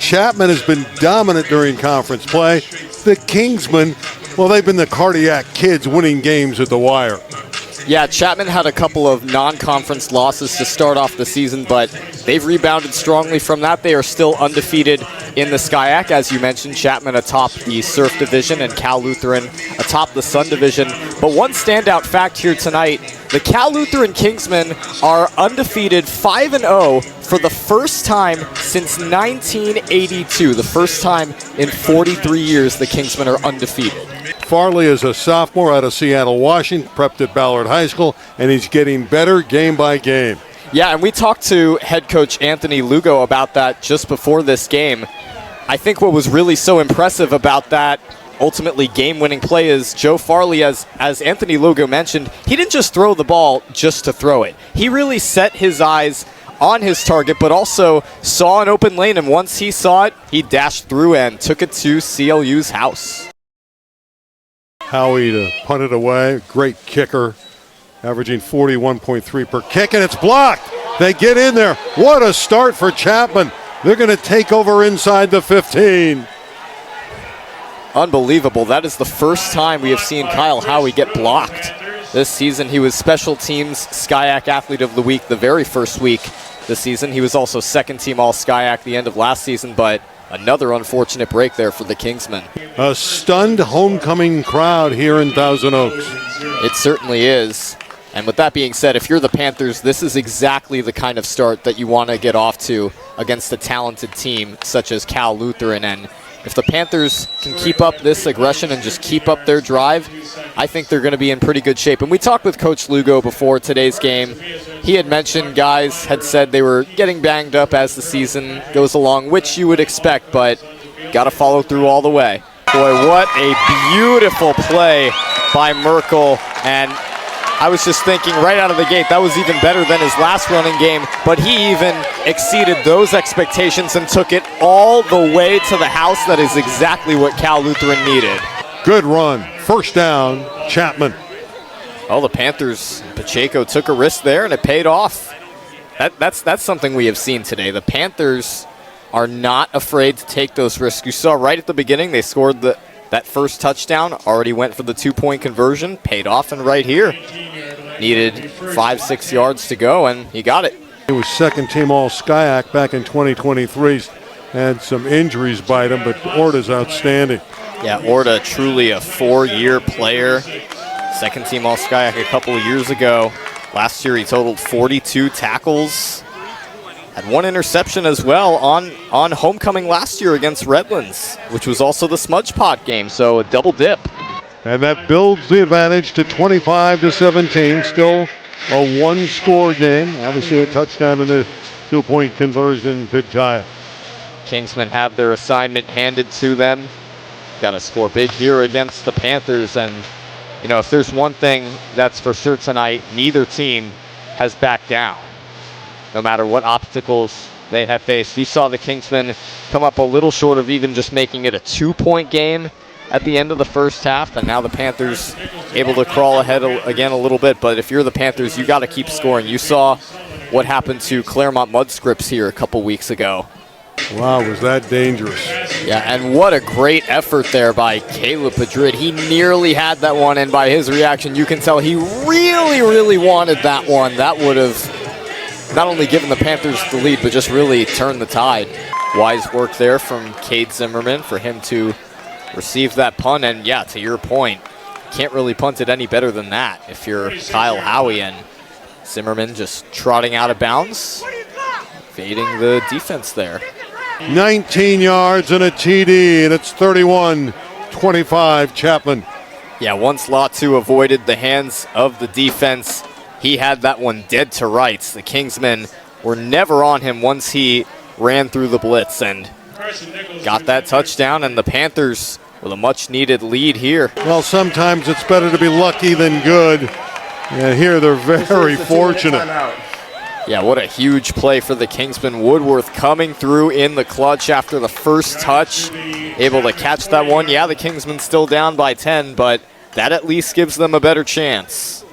Chapman has been dominant during conference play. The Kingsmen, well, they've been the cardiac kids winning games at the wire. Yeah, Chapman had a couple of non-conference losses to start off the season, but they've rebounded strongly from that. They are still undefeated in the SCIAC, as you mentioned. Chapman atop the Surf Division and Cal Lutheran atop the Sun Division. But one standout fact here tonight, the Cal Lutheran Kingsmen are undefeated 5-0 for the first time since 1982. The first time in 43 years the Kingsmen are undefeated. Farley is a sophomore out of Seattle, Washington, prepped at Ballard High School, and he's getting better game by game. Yeah, and we talked to head coach Anthony Lugo about that just before this game. I think what was really so impressive about that ultimately game-winning play is Joe Farley, as Anthony Lugo mentioned, he didn't just throw the ball just to throw it. He really set his eyes on his target, but also saw an open lane, and once he saw it, he dashed through and took it to CLU's house. Howie to punt it away. Great kicker, averaging 41.3 per kick, and it's blocked. They get in there. What a start for Chapman. They're going to take over inside the 15. Unbelievable. That is the first time we have seen Kyle Howie get blocked this season. He was Special Teams SCIAC Athlete of the Week the very first week this season. He was also second team All-SCIAC the end of last season, but another unfortunate break there for the Kingsmen. A stunned homecoming crowd here in Thousand Oaks. It certainly is. And with that being said, if you're the Panthers, this is exactly the kind of start that you want to get off to against a talented team such as Cal Lutheran. And if the Panthers can keep up this aggression and just keep up their drive, I think they're going to be in pretty good shape. And we talked with Coach Lugo before today's game. He had mentioned guys had said they were getting banged up as the season goes along, which you would expect, but got to follow through all the way. Boy, what a beautiful play by Merkel. And I was just thinking right out of the gate, that was even better than his last running game, but he even exceeded those expectations and took it all the way to the house. That is exactly what Cal Lutheran needed. Good run. First down, Chapman. Oh, the Panthers, Pacheco took a risk there, and it paid off. That's something we have seen today. The Panthers are not afraid to take those risks. You saw right at the beginning, they scored that first touchdown, already went for the 2-point conversion, paid off, and right here, needed 5-6 yards to go, and he got it. He was second team All-SCIAC back in 2023. Had some injuries bite him, but Orta's outstanding. Yeah, Orta, truly a 4-year player. Second team All-SCIAC a couple of years ago. Last year he totaled 42 tackles. Had one interception as well on homecoming last year against Redlands, which was also the Smudge Pot game, so a double dip. And that builds the advantage to 25-17. Still a one-score game. Obviously a touchdown and a 2-point conversion to tie it. Kingsmen have their assignment handed to them. Got to score big here against the Panthers. And, you know, if there's one thing that's for sure tonight, neither team has backed down, no matter what obstacles they have faced. You saw the Kingsmen come up a little short of even just making it a 2-point game at the end of the first half, and now the Panthers able to crawl ahead again a little bit. But if you're the Panthers, you got to keep scoring. You saw what happened to Claremont Mudscripts here a couple weeks ago. Wow, was that dangerous. Yeah, and what a great effort there by Caleb Padrid. He nearly had that one, and by his reaction, you can tell he really, really wanted that one. That would have not only given the Panthers the lead, but just really turned the tide. Wise work there from Cade Zimmerman for him to receive that punt. And yeah, to your point, can't really punt it any better than that if you're Kyle Howie. And Zimmerman just trotting out of bounds, fading the defense there. 19 yards and a TD, and it's 31-25 Chapman. Yeah, once Latu avoided the hands of the defense, he had that one dead to rights. The Kingsmen were never on him once he ran through the blitz and got that touchdown, and the Panthers with a much-needed lead here. Well, sometimes it's better to be lucky than good. And here they're very fortunate. Yeah, what a huge play for the Kingsmen. Woodworth coming through in the clutch after the first touch, able to catch that one. Yeah, the Kingsmen still down by 10, but that at least gives them a better chance.